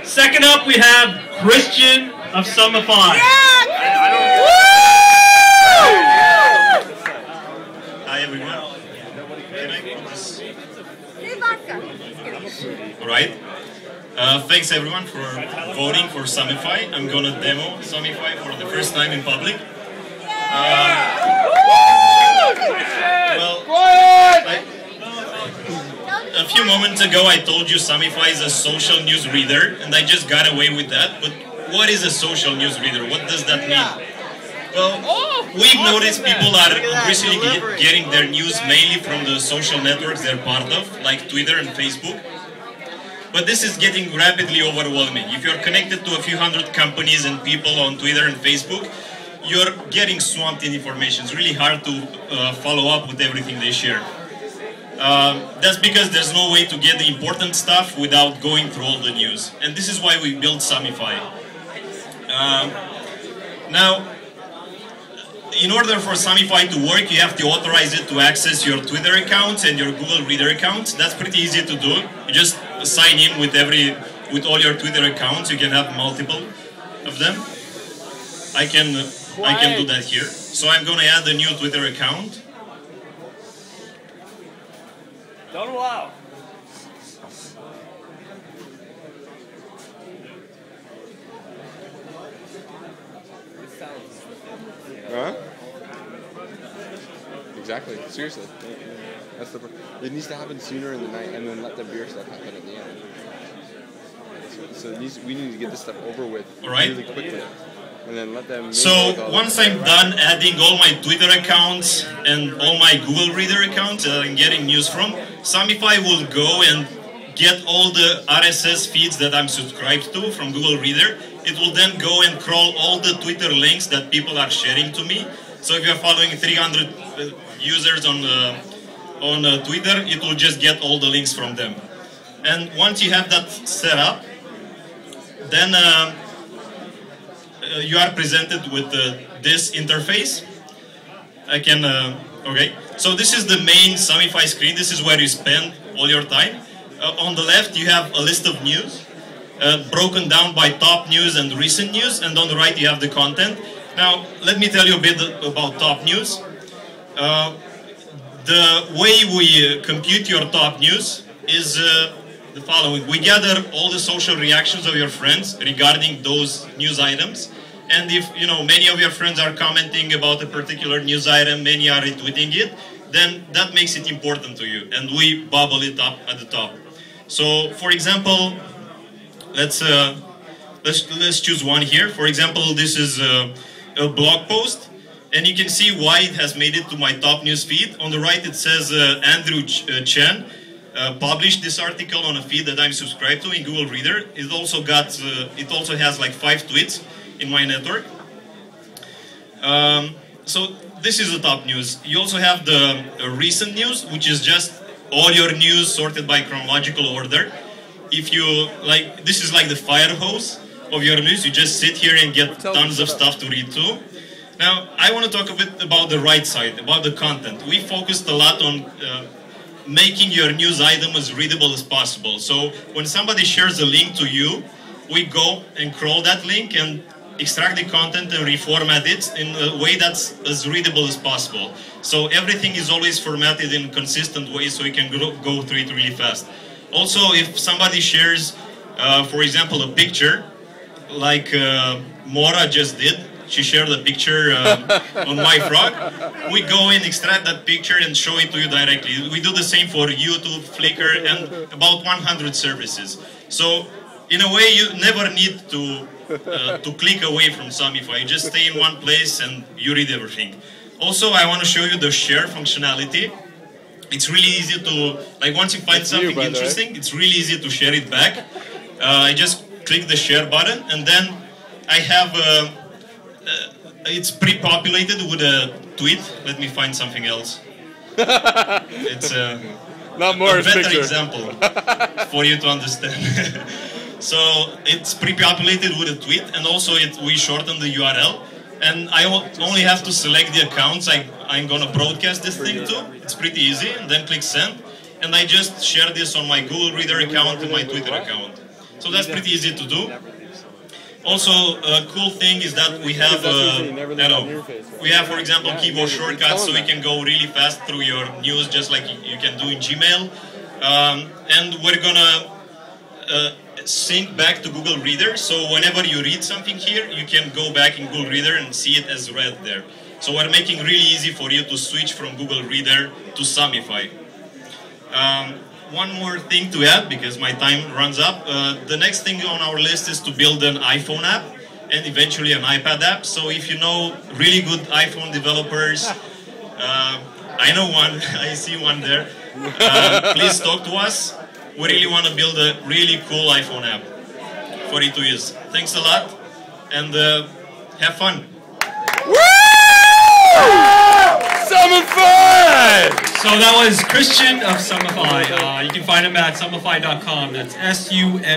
Second up, we have Christian of Summify. Hi everyone. Can I put this? Alright. Thanks everyone for voting for Summify. I'm gonna demo Summify for the first time in public. A few moments ago I told you Summify is a social news reader, and I just got away with that. But what is a social news reader? What does that mean? Well, we've noticed people are increasingly getting their news mainly from the social networks they're part of, like Twitter and Facebook. But this is getting rapidly overwhelming. If you're connected to a few hundred companies and people on Twitter and Facebook, you're getting swamped in information. It's really hard to follow up with everything they share. That's because there's no way to get the important stuff without going through all the news. And this is why we built Summify. Now, in order for Summify to work, you have to authorize it to access your Twitter account and your Google Reader account. That's pretty easy to do. You just sign in with all your Twitter accounts. You can have multiple of them. I can do that here. So I'm going to add a new Twitter account. Don't allow. Huh? Exactly. Seriously. That's the. It needs to happen sooner in the night, and then let the beer stuff happen at the end. So we need to get this stuff over with really quickly, and then let them. So once I'm done adding all my Twitter accounts and all my Google Reader accounts that I'm getting news from, Summify will go and get all the RSS feeds that I'm subscribed to from Google Reader. It will then go and crawl all the Twitter links that people are sharing to me. So if you're following 300 users on Twitter, it will just get all the links from them. And once you have that set up, then you are presented with this interface. Okay. So this is the main Summify screen. This is where you spend all your time. On the left, you have a list of news, broken down by top news and recent news, and on the right you have the content. Now, let me tell you a bit about top news. The way we compute your top news is the following. We gather all the social reactions of your friends regarding those news items, and if many of your friends are commenting about a particular news item, many are retweeting it, then that makes it important to you, and we bubble it up at the top. So, for example, let's choose one here. For example, this is a blog post, and you can see why it has made it to my top news feed. On the right, it says Andrew Chen published this article on a feed that I'm subscribed to in Google Reader. It also has like 5 tweets in my network. So this is the top news. You also have the recent news, which is just all your news sorted by chronological order. If you this is like the fire hose of your news. You just sit here and get tons of stuff to read too. Now, I want to talk a bit about the right side, about the content. We focused a lot on making your news item as readable as possible. So when somebody shares a link to you, we go and crawl that link and extract the content and reformat it in a way that's as readable as possible. So everything is always formatted in a consistent way so you can go through it really fast. Also, if somebody shares, for example, a picture, like Mora just did, she shared a picture on my frog, we go and extract that picture and show it to you directly. We do the same for YouTube, Flickr, and about 100 services. So, in a way, you never need to click away from Summify. You just stay in one place and you read everything. Also, I want to show you the share functionality. It's really easy to, once you find something interesting, it's really easy to share it back. I just click the share button, and then I have, it's pre-populated with a tweet. Let me find something else. It's not more a better picture. Example for you to understand. So it's pre-populated with a tweet, and also we shorten the URL. And I only have to select the accounts I'm going to broadcast this thing to. It's pretty easy, and then click send. And I just share this on my Google Reader account and my Twitter account. So that's pretty easy to do. Also, a cool thing is that we have, we have, for example, keyboard shortcuts, so we can go really fast through your news, just like you can do in Gmail. And we're gonna sync back to Google Reader, so whenever you read something here, you can go back in Google Reader and see it as read there. So we're making really easy for you to switch from Google Reader to Summify. One more thing to add, because my time runs up. The next thing on our list is to build an iPhone app and eventually an iPad app. So if you know really good iPhone developers, I know one, I see one there, please talk to us. We really want to build a really cool iPhone app for you to use. Thanks a lot, and have fun. Summify! So that was Christian of Summify. You can find him at summify.com. That's SUMMIFY.com.